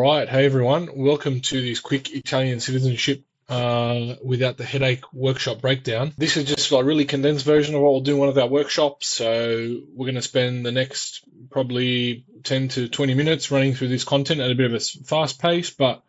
right, hey everyone, welcome to this quick Italian citizenship without the headache workshop breakdown. This is just a really condensed version of what we'll do in one of our workshops. So we're going to spend the next probably 10 to 20 minutes running through this content at a bit of a fast pace, but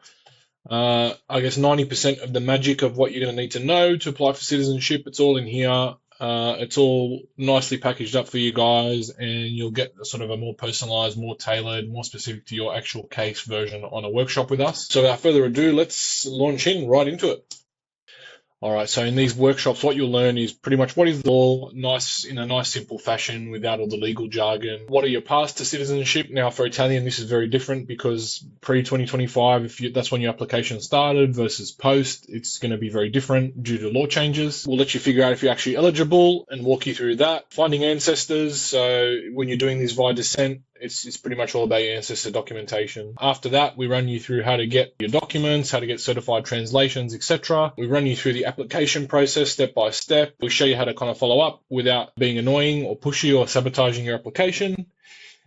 I guess 90% of the magic of what you're going to need to know to apply for citizenship, it's all in here. It's all nicely packaged up for you guys, and you'll get sort of a more personalized, more tailored, more specific to your actual case version on a workshop with us. So without further ado, let's launch right into it. All right, so in these workshops, what you'll learn is pretty much what is the law, in a nice, simple fashion without all the legal jargon. What are your paths to citizenship? Now, for Italian, this is very different because pre-2025, that's when your application started versus post, it's going to be very different due to law changes. We'll let you figure out if you're actually eligible and walk you through that. Finding ancestors, so when you're doing this via descent, it's pretty much all about your ancestor documentation. After that, we run you through how to get your documents, how to get certified translations, etc. We run you through the application process step by step. We show you how to kind of follow up without being annoying or pushy or sabotaging your application,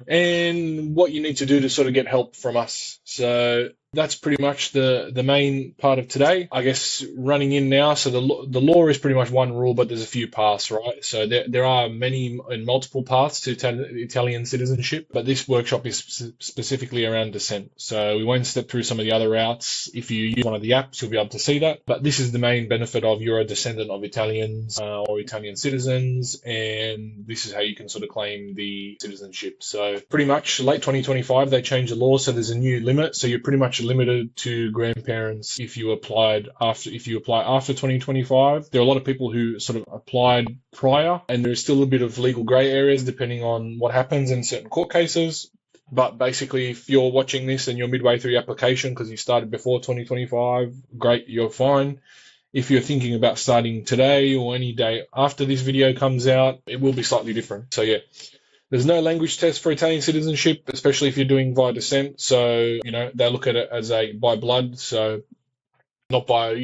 and what you need to do to sort of get help from us. So that's pretty much the main part of today. I guess running in now, so the law is pretty much one rule, but there's a few paths, right? So there are many and multiple paths to Italian citizenship, but this workshop is specifically around descent. So we won't step through some of the other routes. If you use one of the apps, you'll be able to see that. But this is the main benefit of you're a descendant of Italians or Italian citizens, and this is how you can sort of claim the citizenship. So pretty much late 2025, they changed the law, so there's a new limit. So you're pretty much limited to grandparents if you apply after 2025. There are a lot of people who sort of applied prior, and there's still a bit of legal grey areas depending on what happens in certain court cases. But basically, if you're watching this and you're midway through your application because you started before 2025, great, you're fine. If you're thinking about starting today or any day after this video comes out, it will be slightly different. So yeah. There's no language test for Italian citizenship, especially if you're doing via descent. So, they look at it as by blood, so not by,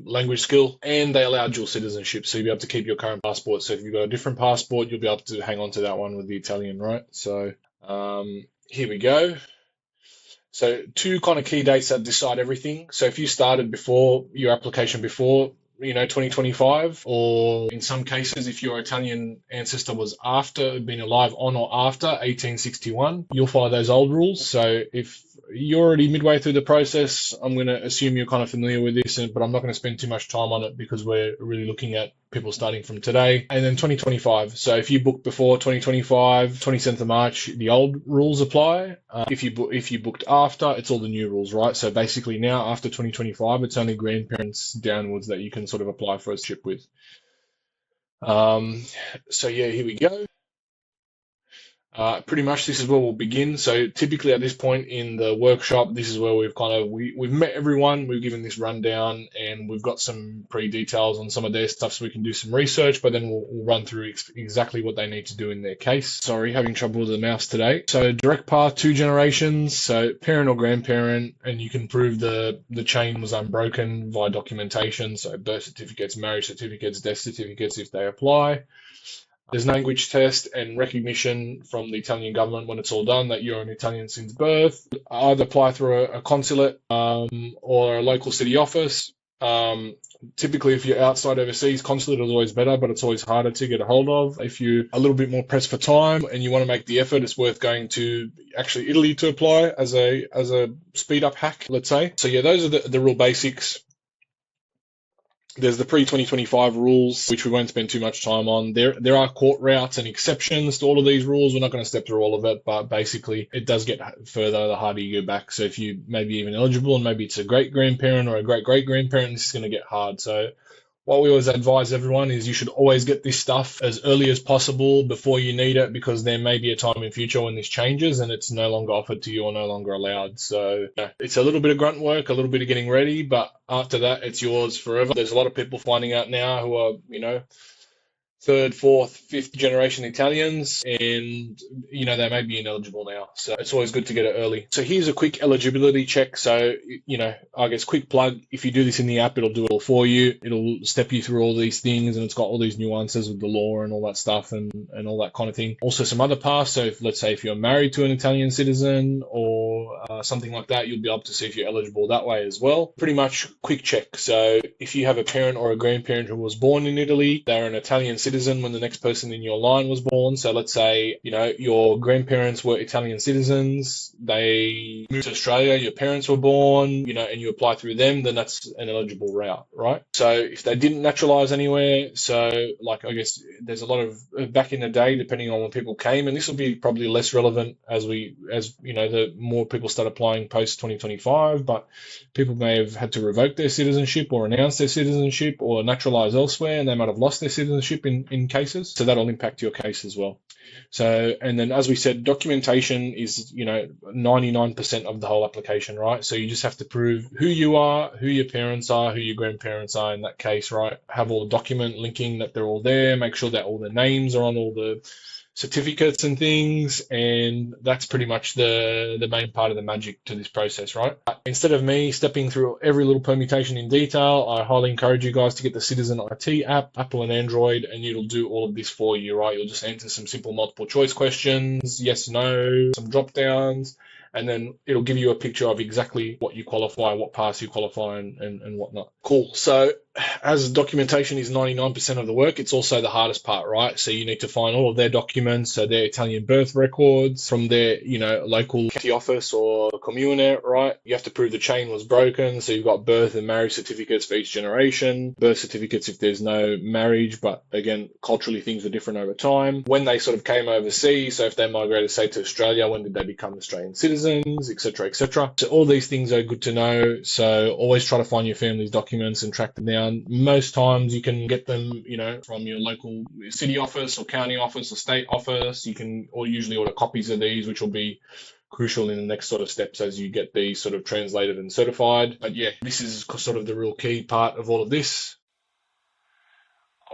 language skill. And they allow dual citizenship, so you'll be able to keep your current passport. So if you've got a different passport, you'll be able to hang on to that one with the Italian, right? So here we go. So two kind of key dates that decide everything. So if you started before your application before 2025, or in some cases, if your Italian ancestor was been alive on or after 1861, you'll follow those old rules. So if you're already midway through the process, I'm going to assume you're kind of familiar with this, but I'm not going to spend too much time on it because we're really looking at people starting from today. And then 2025. So if you booked before 2025, 27th of March, the old rules apply. If you booked after, it's all the new rules, right? So basically now after 2025, it's only grandparents downwards that you can sort of apply for a ship with. So yeah, here we go. Pretty much this is where we'll begin. So typically at this point in the workshop, this is where we've met everyone, we've given this rundown, and we've got some pre-details on some of their stuff so we can do some research, but then we'll run through exactly what they need to do in their case. Sorry, having trouble with the mouse today. So direct path, 2 generations, so parent or grandparent, and you can prove the chain was unbroken via documentation, so birth certificates, marriage certificates, death certificates if they apply. There's no language test and recognition from the Italian government when it's all done that you're an Italian since birth. Either apply through a consulate or a local city office. Typically, if you're outside overseas, consulate is always better, but it's always harder to get a hold of. If you're a little bit more pressed for time and you want to make the effort, it's worth going to actually Italy to apply as a speed up hack, let's say. So yeah, those are the real basics. There's the pre-2025 rules, which we won't spend too much time on. There are court routes and exceptions to all of these rules. We're not going to step through all of it, but basically it does get further the harder you go back. So if you may be even eligible and maybe it's a great-grandparent or a great-great-grandparent, this is going to get hard. So what we always advise everyone is you should always get this stuff as early as possible before you need it, because there may be a time in future when this changes and it's no longer offered to you or no longer allowed. So it's a little bit of grunt work, a little bit of getting ready, but after that, it's yours forever. There's a lot of people finding out now who are, third, fourth, fifth generation Italians, and they may be ineligible now. So it's always good to get it early. So here's a quick eligibility check. So I guess quick plug: if you do this in the app, it'll do it all for you. It'll step you through all these things, and it's got all these nuances with the law and all that stuff and all that kind of thing. Also, some other paths. So let's say if you're married to an Italian citizen or something like that, you'll be able to see if you're eligible that way as well. Pretty much quick check. So if you have a parent or a grandparent who was born in Italy, they're an Italian citizen when the next person in your line was born. So let's say, your grandparents were Italian citizens, they moved to Australia, your parents were born, and you apply through them, then that's an eligible route, right? So if they didn't naturalize anywhere, so I guess there's a lot of, back in the day, depending on when people came, and this will be probably less relevant as the more people start applying post 2025, but people may have had to revoke their citizenship or renounce their citizenship or naturalize elsewhere, and they might have lost their citizenship in cases. So that'll impact your case as well. So, and then as we said, documentation is, 99% of the whole application, right? So you just have to prove who you are, who your parents are, who your grandparents are in that case, right? Have all the document linking that they're all there, make sure that all the names are on all the certificates and things, and that's pretty much the main part of the magic to this process, right? Instead of me stepping through every little permutation in detail, I highly encourage you guys to get the Citizen IT app, Apple and Android, and it'll do all of this for you, right? You'll just answer some simple multiple choice questions, yes, no, some drop downs, and then it'll give you a picture of exactly what you qualify, what pass you qualify, and whatnot. Cool. So as documentation is 99% of the work, it's also the hardest part, right? So you need to find all of their documents, so their Italian birth records from their, local county office or comune, right? You have to prove the chain was broken. So you've got birth and marriage certificates for each generation, birth certificates if there's no marriage, but again, culturally things are different over time. When they sort of came overseas, so if they migrated, say, to Australia, when did they become Australian citizens, etc., etc. So all these things are good to know. So always try to find your family's documents and track them down. Most times you can get them, from your local city office or county office or state office. You can usually order copies of these, which will be crucial in the next sort of steps as you get these sort of translated and certified. But yeah, this is sort of the real key part of all of this.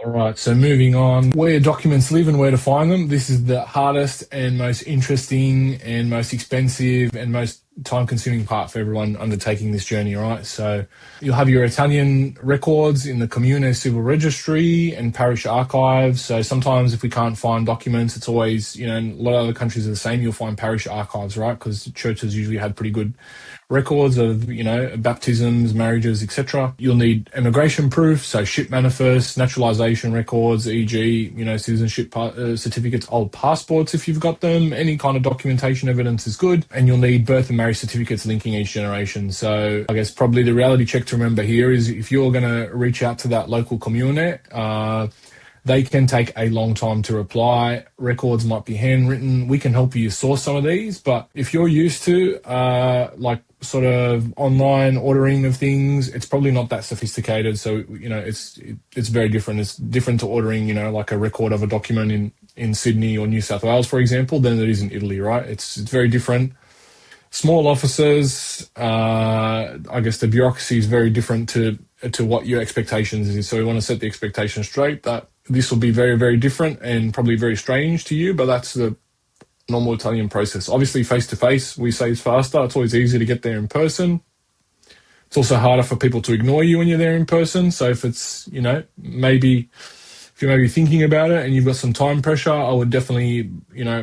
All right, so moving on, where documents live and where to find them. This is the hardest and most interesting and most expensive and most time-consuming part for everyone undertaking this journey, right? So you'll have your Italian records in the comune civil registry and parish archives. So sometimes if we can't find documents, it's always, a lot of other countries are the same, you'll find parish archives, right? Because churches usually had pretty good records of, baptisms, marriages, etc. You'll need immigration proof, so ship manifests, naturalization records, e.g., citizenship certificates, old passports if you've got them, any kind of documentation evidence is good. And you'll need birth and marriage certificates linking each generation. So I guess probably the reality check to remember here is if you're going to reach out to that local comune, they can take a long time to reply. Records might be handwritten. We can help you source some of these, but if you're used to sort of online ordering of things, it's probably not that sophisticated. So, it's very different. It's different to ordering, like a record of a document in Sydney or New South Wales, for example, than it is in Italy, right? It's very different. Small offices, I guess the bureaucracy is very different to what your expectations is. So we want to set the expectation straight that this will be very, very different and probably very strange to you, but that's the normal Italian process. Obviously, face-to-face, we say is faster. It's always easier to get there in person. It's also harder for people to ignore you when you're there in person. So if it's, maybe if you're maybe thinking about it and you've got some time pressure, I would definitely,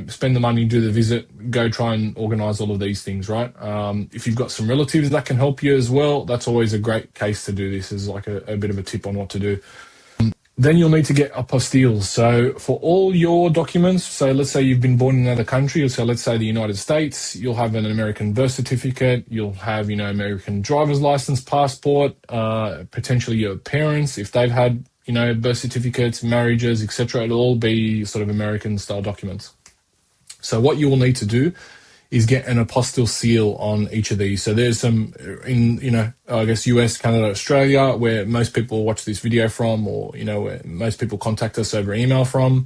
spend the money, do the visit, go try and organise all of these things, right? If you've got some relatives that can help you as well, that's always a great case to do this as like a bit of a tip on what to do. Then you'll need to get apostilles. So for all your documents, so let's say you've been born in another country, so let's say the United States, you'll have an American birth certificate, you'll have, American driver's license, passport, potentially your parents, if they've had, birth certificates, marriages, etc. It'll all be sort of American style documents. So what you will need to do is get an apostille seal on each of these. So there's some in, I guess US, Canada, Australia, where most people watch this video from, or, where most people contact us over email from.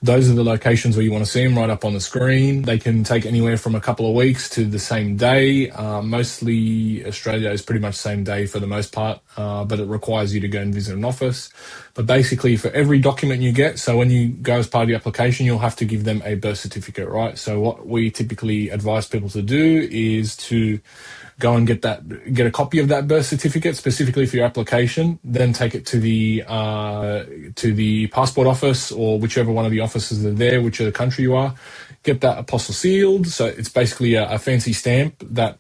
those are the locations where you want to see them right up on the screen. They can take anywhere from a couple of weeks to the same day. Mostly Australia is pretty much same day for the most part, but it requires you to go and visit an office. But basically for every document you get, so when you go as part of the application, you'll have to give them a birth certificate, right? So what we typically advise people to do is to go and get a copy of that birth certificate specifically for your application, then take it to the passport office or whichever one of the offices are there, whichever country you are, get that apostle sealed. So it's basically a fancy stamp that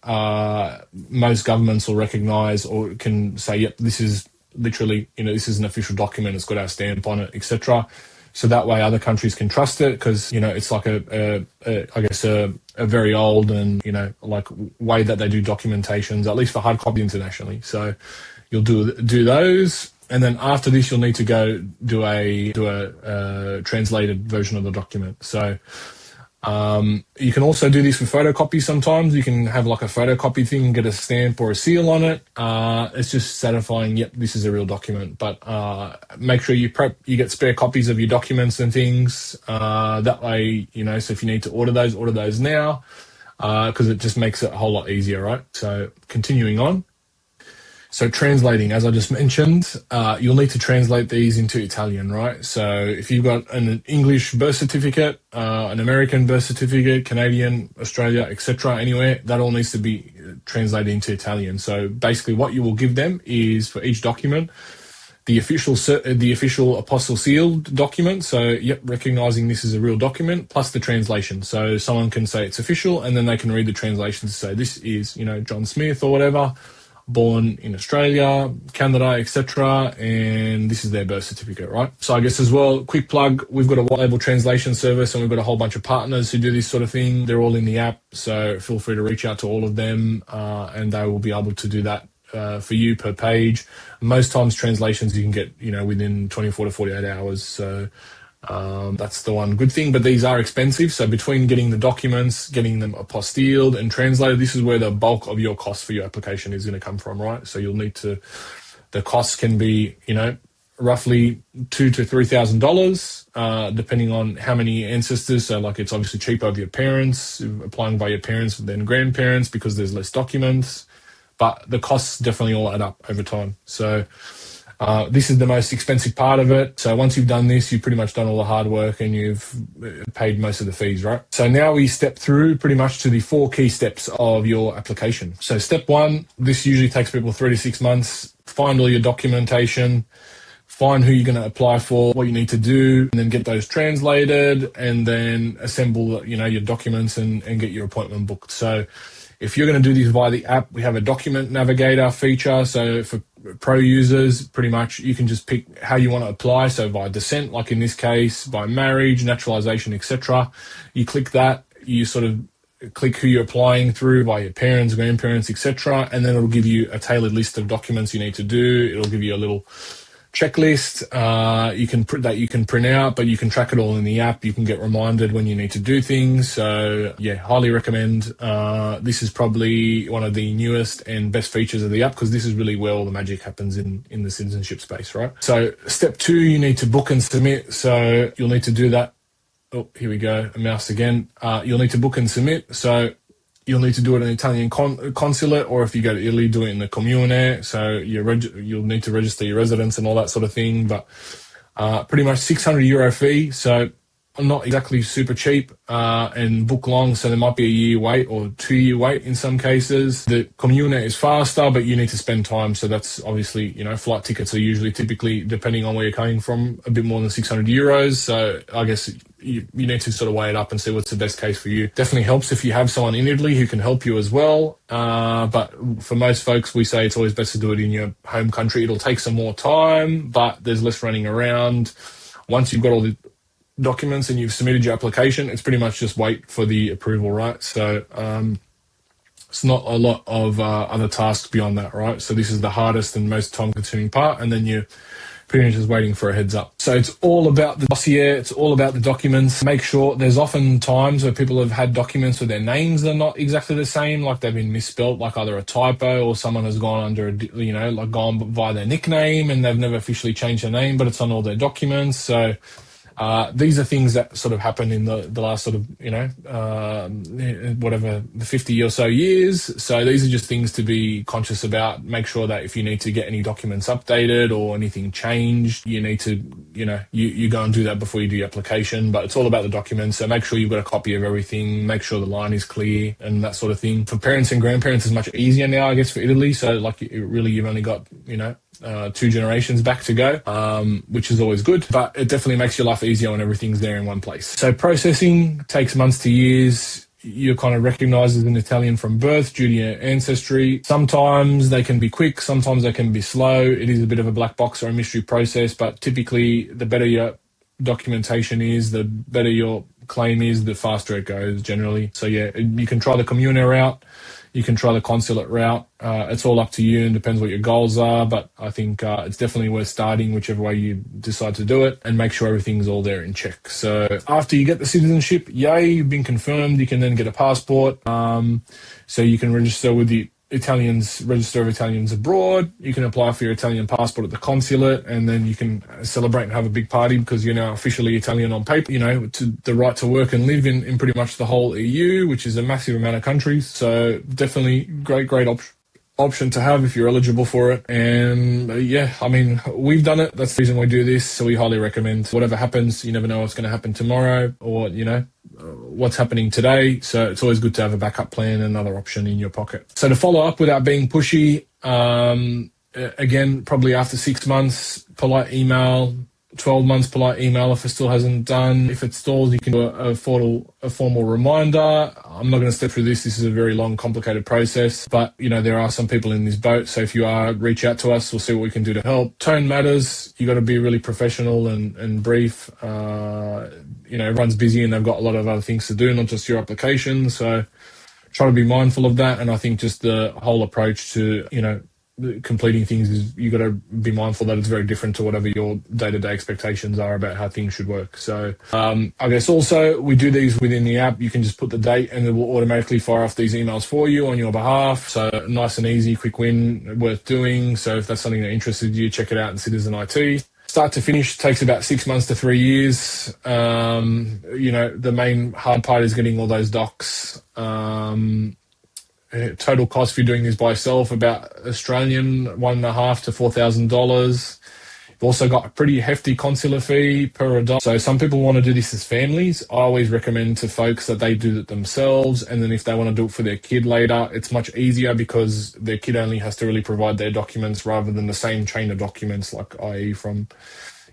most governments will recognize or can say, yep, this is literally, this is an official document, it's got our stamp on it, etc. So that way other countries can trust it, because it's like I guess a very old and like way that they do documentations, at least for hard copy internationally. So you'll do those, and then after this you'll need to go do a translated version of the document. So you can also do this with photocopies sometimes. You can have like a photocopy thing and get a stamp or a seal on it. It's just certifying, yep, this is a real document. But make sure you get spare copies of your documents and things. That way, so if you need to order those now, because it just makes it a whole lot easier, right? So continuing on. So translating, as I just mentioned, you'll need to translate these into Italian, right? So if you've got an English birth certificate, an American birth certificate, Canadian, Australia, etc., anywhere, that all needs to be translated into Italian. So basically what you will give them is, for each document, the official apostle sealed document. So, yep, recognizing this is a real document, plus the translation. So someone can say it's official, and then they can read the translation to say this is, John Smith or whatever, born in Australia, Canada, etc., and this is their birth certificate, right? So I guess as well, quick plug, we've got a white label translation service, and we've got a whole bunch of partners who do this sort of thing. They're all in the app, so feel free to reach out to all of them, and they will be able to do that for you per page. Most times translations you can get, within 24 to 48 hours, so that's the one good thing. But these are expensive, so between getting the documents, getting them apostilled and translated, this is where the bulk of your cost for your application is going to come from, right? So you'll need to, the costs can be, roughly $2,000 to $3,000, depending on how many ancestors. So like, it's obviously cheaper of your parents, applying by your parents than grandparents, because there's less documents, but the costs definitely all add up over time. So this is the most expensive part of it. So once you've done this, you've pretty much done all the hard work and you've paid most of the fees, right? So now we step through pretty much to the 4 key steps of your application. So step 1, this usually takes people 3 to 6 months. Find all your documentation, find who you're going to apply for, what you need to do, and then get those translated, and then assemble, your documents and get your appointment booked. So if you're going to do this via the app, we have a document navigator feature. So for pro users, pretty much you can just pick how you want to apply. So by descent, like in this case, by marriage, naturalization, etc. You click that, you sort of click who you're applying through, by your parents, grandparents, etc. And then it'll give you a tailored list of documents you need to do. It'll give you a little checklist you can print out, but you can track it all in the app. You can get reminded when you need to do things. So yeah, highly recommend. This is probably one of the newest and best features of the app, because this is really where all the magic happens in the citizenship space, right? So step 2, you need to book and submit. So you'll need to do that. Oh, here we go, a mouse again. You'll need to book and submit. So you'll need to do it in Italian Consulate, or if you go to Italy, do it in the comune. So you'll need to register your residence and all that sort of thing. But pretty much €600 fee, so not exactly super cheap, and book long, so there might be a year wait or 2-year wait in some cases. The comune is faster, but you need to spend time. So that's obviously, flight tickets are typically, depending on where you're coming from, a bit more than €600. So I guess you need to sort of weigh it up and see what's the best case for you. Definitely helps if you have someone in Italy who can help you as well. But for most folks, we say it's always best to do it in your home country. It'll take some more time, but there's less running around. Once you've got all the documents and you've submitted your application, it's pretty much just wait for the approval, right? So it's not a lot of other tasks beyond that, right? So this is the hardest and most time-consuming part, and then you're pretty much just waiting for a heads up. So it's all about the dossier, it's all about the documents. Make sure, there's often times where people have had documents where their names are not exactly the same, like they've been misspelt, like either a typo or someone has gone under gone via their nickname and they've never officially changed their name, but it's on all their documents. So These are things that sort of happened in the last sort of, whatever, the 50 or so years. So these are just things to be conscious about. Make sure that if you need to get any documents updated or anything changed, you need to, you go and do that before you do your application. But it's all about the documents. So make sure you've got a copy of everything. Make sure the line is clear and that sort of thing. For parents and grandparents, it's much easier now, I guess, for Italy. So like really, you've only got, 2 generations back to go, which is always good, but it definitely makes your life easier when everything's there in one place. So processing takes months to years. You're kind of recognised as an Italian from birth due to your ancestry. Sometimes they can be quick, sometimes they can be slow. It is a bit of a black box or a mystery process, but typically the better your documentation is, the better your claim is, the faster it goes generally. So yeah, you can try the comune route. You can try the consulate route. It's all up to you and depends what your goals are, but I think it's definitely worth starting whichever way you decide to do it and make sure everything's all there in check. So after you get the citizenship, yay, you've been confirmed, you can then get a passport. So you can register with the Register of Italians Abroad. You can apply for your Italian passport at the consulate, and then you can celebrate and have a big party because you're now officially Italian on paper, to the right to work and live in pretty much the whole EU, which is a massive amount of countries. So definitely great option to have if you're eligible for it. And we've done it. That's the reason we do this. So we highly recommend. Whatever happens, you never know what's going to happen tomorrow or, what's happening today. So it's always good to have a backup plan, another option in your pocket. So to follow up without being pushy, again, probably after 6 months, polite email, 12 months, polite email if it still hasn't done. If it stalls, you can do a formal reminder. I'm not going to step through this. This is a very long, complicated process, but, there are some people in this boat. So if you are, reach out to us. We'll see what we can do to help. Tone matters. You got to be really professional and brief. Everyone's busy and they've got a lot of other things to do, not just your application. So try to be mindful of that. And I think just the whole approach to, completing things is you got to be mindful that it's very different to whatever your day-to-day expectations are about how things should work. So I guess also we do these within the app. You can just put the date and it will automatically fire off these emails for you on your behalf. So nice and easy, quick win, worth doing. So if that's something that interested you, check it out in Citizen IT. Start to finish takes about 6 months to 3 years. The main hard part is getting all those docs. Total cost for doing this by yourself, about Australian $1,500 to $4,000. You've also got a pretty hefty consular fee per adult. So some people want to do this as families. I always recommend to folks that they do it themselves. And then if they want to do it for their kid later, it's much easier because their kid only has to really provide their documents rather than the same chain of documents, like i.e. from,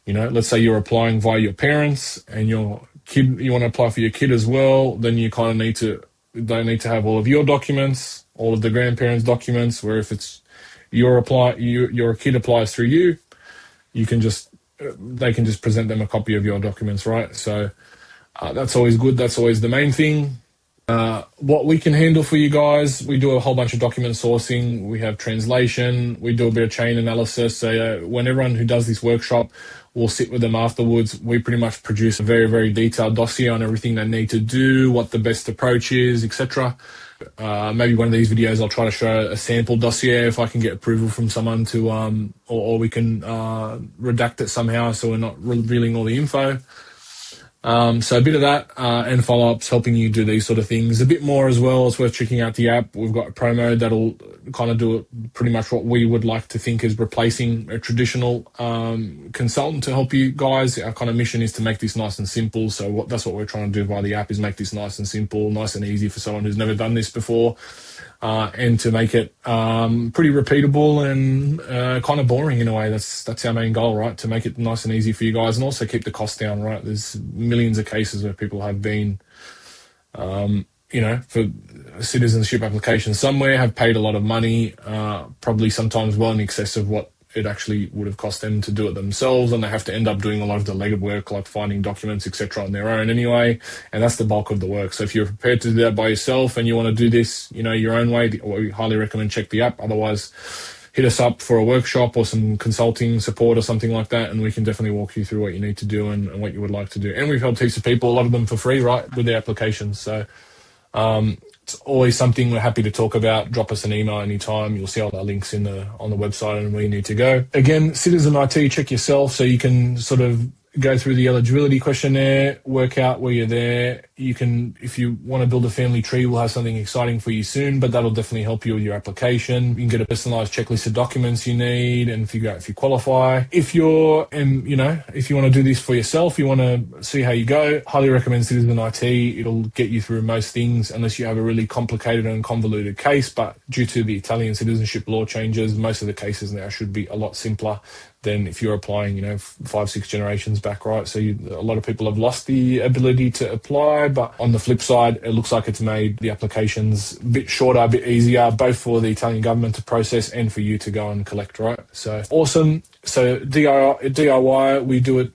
let's say you're applying via your parents and your kid, you want to apply for your kid as well, then you kind of don't need to have all of your documents, all of the grandparents' documents, where if it's your kid applies through you, they can just present them a copy of your documents, right? So that's always good. That's always the main thing. What we can handle for you guys, we do a whole bunch of document sourcing. We have translation. We do a bit of chain analysis. So when everyone who does this workshop, we'll sit with them afterwards. We pretty much produce a very, very detailed dossier on everything they need to do, what the best approach is, etc. Maybe one of these videos I'll try to show a sample dossier if I can get approval from someone to, or we can redact it somehow so we're not revealing all the info. So a bit of that and follow-ups helping you do these sort of things. A bit more as well. It's worth checking out the app. We've got a promo that'll kind of do pretty much what we would like to think is replacing a traditional consultant to help you guys. Our kind of mission is to make this nice and simple. So that's what we're trying to do via the app, is make this nice and simple, nice and easy for someone who's never done this before. And to make it pretty repeatable and kind of boring in a way. That's our main goal, right? To make it nice and easy for you guys and also keep the cost down, right? There's millions of cases where people have been, for citizenship applications somewhere, have paid a lot of money, probably sometimes well in excess of what it actually would have cost them to do it themselves, and they have to end up doing a lot of the legwork like finding documents, etc., on their own anyway, and that's the bulk of the work. So if you're prepared to do that by yourself and you want to do this, your own way, we highly recommend check the app. Otherwise, hit us up for a workshop or some consulting support or something like that, and we can definitely walk you through what you need to do and what you would like to do. And we've helped heaps of people, a lot of them for free, right, with their applications. So it's always something we're happy to talk about. Drop us an email anytime. You'll see all our links on the website and where you need to go. Again, Citizen IT, check yourself so you can sort of go through the eligibility questionnaire, work out where you're there. You can, if you want to build a family tree, we'll have something exciting for you soon, but that'll definitely help you with your application. You can get a personalized checklist of documents you need and figure out if you qualify. If you're, if you want to do this for yourself, you want to see how you go, highly recommend Citizen IT. It'll get you through most things unless you have a really complicated and convoluted case, but due to the Italian citizenship law changes, most of the cases now should be a lot simpler than if you're applying, 5-6 generations back, right? So a lot of people have lost the ability to apply, but on the flip side, it looks like it's made the applications a bit shorter, a bit easier, both for the Italian government to process and for you to go and collect, right? So awesome. So DIY, we do it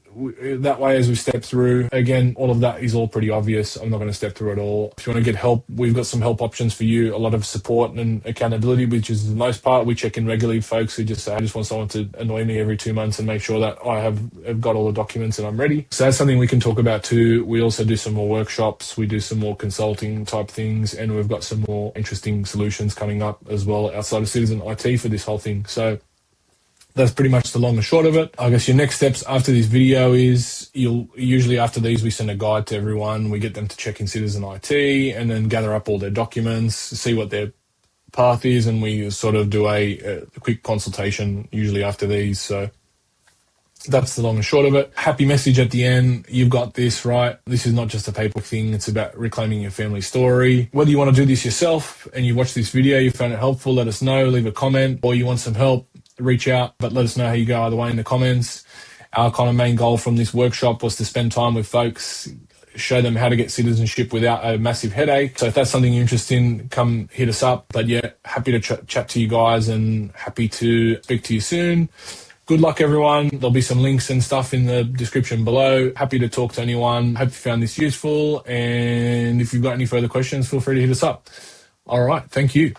that way as we step through. Again, all of that is all pretty obvious. I'm not going to step through it all. If you want to get help, we've got some help options for you, a lot of support and accountability, which is the most part. We check in regularly, folks who just say, I just want someone to annoy me every 2 months and make sure that I have got all the documents and I'm ready. So that's something we can talk about too. We also do some more workshops. We do some more consulting type things, and we've got some more interesting solutions coming up as well outside of Citizen IT for this whole thing. So that's pretty much the long and short of it. I guess your next steps after this video is usually after these, we send a guide to everyone. We get them to check in Citizen IT and then gather up all their documents, see what their path is, and we sort of do a quick consultation usually after these. So that's the long and short of it. Happy message at the end. You've got this, right? This is not just a paper thing. It's about reclaiming your family story. Whether you want to do this yourself and you watch this video, you found it helpful, let us know, leave a comment, or you want some help, reach out, but let us know how you go either way in the comments. Our kind of main goal from this workshop was to spend time with folks, show them how to get citizenship without a massive headache. So if that's something you're interested in, come hit us up. But yeah, happy to chat to you guys and happy to speak to you soon. Good luck, everyone. There'll be some links and stuff in the description below. Happy to talk to anyone. Hope you found this useful. And if you've got any further questions, feel free to hit us up. All right. Thank you.